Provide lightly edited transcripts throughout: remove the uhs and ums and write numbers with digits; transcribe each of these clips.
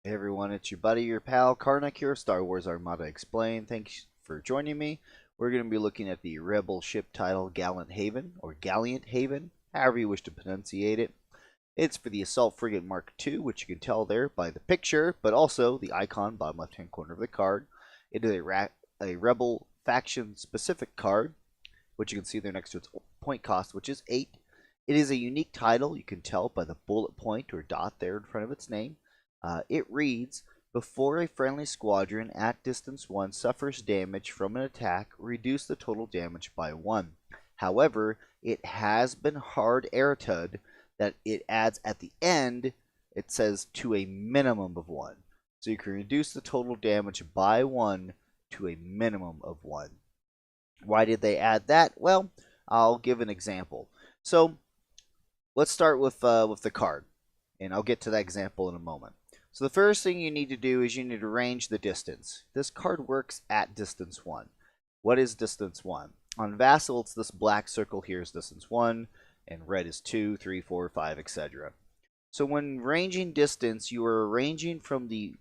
Hey everyone, it's your buddy, your pal, Karnak here, Star Wars Armada Explained. Thanks for joining me. We're going to be looking at the Rebel ship title Gallant Haven, or Gallant Haven, however you wish to pronunciate it. It's for the Assault Frigate Mark II, which you can tell there by the picture, but also the icon bottom left-hand corner of the card. It is a Rebel faction-specific card, which you can see there next to its point cost, which is 8. It is a unique title, you can tell by the bullet point or dot there in front of its name. It reads, before a friendly squadron at distance 1 suffers damage from an attack, reduce the total damage by 1. However, it has been hard errated that it adds at the end, it says to a minimum of 1. So you can reduce the total damage by 1 to a minimum of 1. Why did they add that? Well, I'll give an example. So let's start with the card, and I'll get to that example in a moment. So the first thing you need to do is you need to range the distance. This card works at distance 1. What is distance 1? On Vassal, it's this black circle here is distance 1, and red is 2, 3, 4, 5, etc. So when ranging distance, you are ranging from the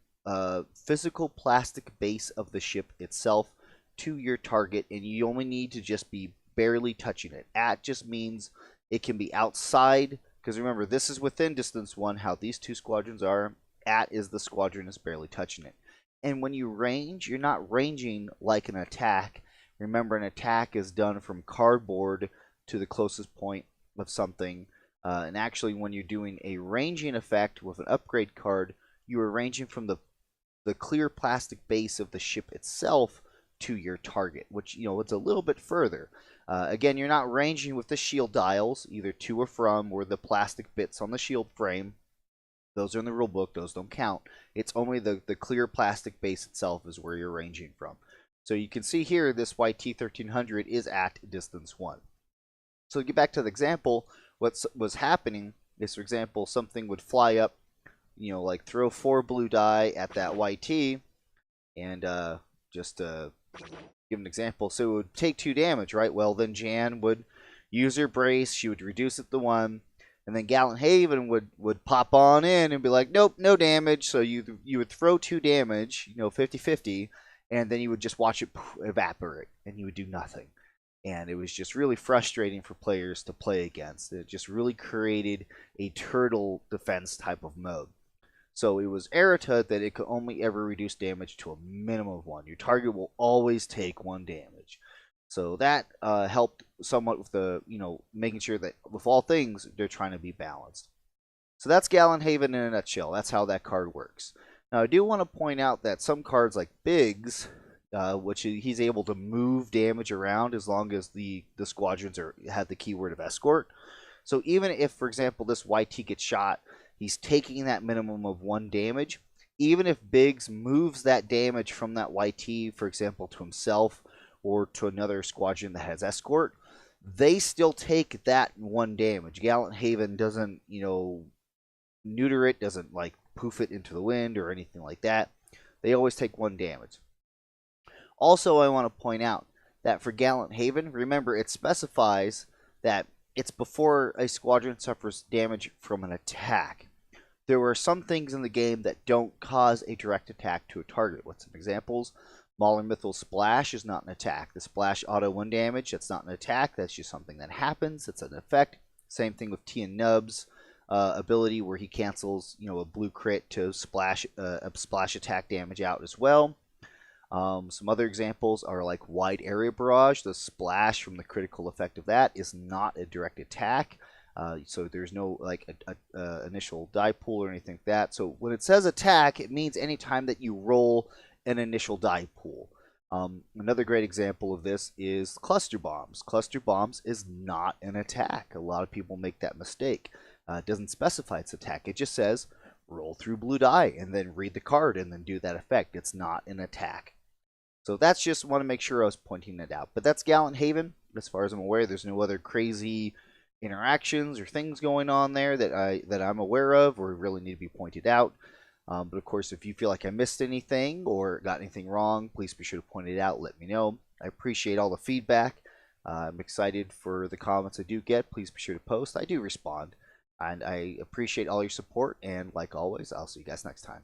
physical plastic base of the ship itself to your target, and you only need to just be barely touching it. At just means it can be outside, because remember, this is within distance 1, how these two squadrons are. At is the squadron is barely touching it. And when you range, you're not ranging like an attack. Remember, an attack is done from cardboard to the closest point of something. And actually, when you're doing a ranging effect with an upgrade card, you are ranging from the clear plastic base of the ship itself to your target, which, it's a little bit further. Again, you're not ranging with the shield dials, either to or from, or the plastic bits on the shield frame. Those are in the rule book. Those don't count. It's only the clear plastic base itself is where you're ranging from. So you can see here this YT1300 is at distance 1. So to get back to the example, what was happening is, for example, something would fly up, like throw 4 blue die at that YT, and just give an example. So it would take 2 damage, right? Well, then Jan would use her brace. She would reduce it to 1. And then Gallant Haven would pop on in and be like, nope, no damage. So you would throw 2 damage, 50-50, and then you would just watch it evaporate, and you would do nothing. And it was just really frustrating for players to play against. It just really created a turtle defense type of mode. So it was errata that it could only ever reduce damage to a minimum of 1. Your target will always take 1 damage. So that helped somewhat with the, making sure that with all things, they're trying to be balanced. So that's Gallant Haven in a nutshell. That's how that card works. Now, I do want to point out that some cards like Biggs, which he's able to move damage around as long as the squadrons have the keyword of escort. So even if, for example, this YT gets shot, he's taking that minimum of 1 damage. Even if Biggs moves that damage from that YT, for example, to himself, or to another squadron that has escort, they still take that 1 damage. Gallant Haven doesn't, neuter it, doesn't like poof it into the wind or anything like that. They always take 1 damage. Also, I want to point out that for Gallant Haven, remember, it specifies that it's before a squadron suffers damage from an attack. There are some things in the game that don't cause a direct attack to a target. What's some examples? Mauler Mythal Splash is not an attack. The Splash auto 1 damage, that's not an attack. That's just something that happens. It's an effect. Same thing with Tian Nub's ability where he cancels, a blue crit to splash attack damage out as well. Some other examples are like Wide Area Barrage. The splash from the critical effect of that is not a direct attack. So there's no like initial die pool or anything like that. So when it says attack, it means anytime that you roll an initial die pool. Another great example of this is cluster bombs. Cluster bombs is not an attack. A lot of people make that mistake. It doesn't specify its attack. It just says roll through blue die and then read the card and then do that effect. It's not an attack. So that's just want to make sure I was pointing it out. But that's Gallant Haven. As far as I'm aware, there's no other crazy interactions or things going on there that I'm aware of or really need to be pointed out. But of course, if you feel like I missed anything or got anything wrong, please be sure to point it out. Let me know. I appreciate all the feedback. I'm excited for the comments I do get. Please be sure to post. I do respond. And I appreciate all your support. And like always, I'll see you guys next time.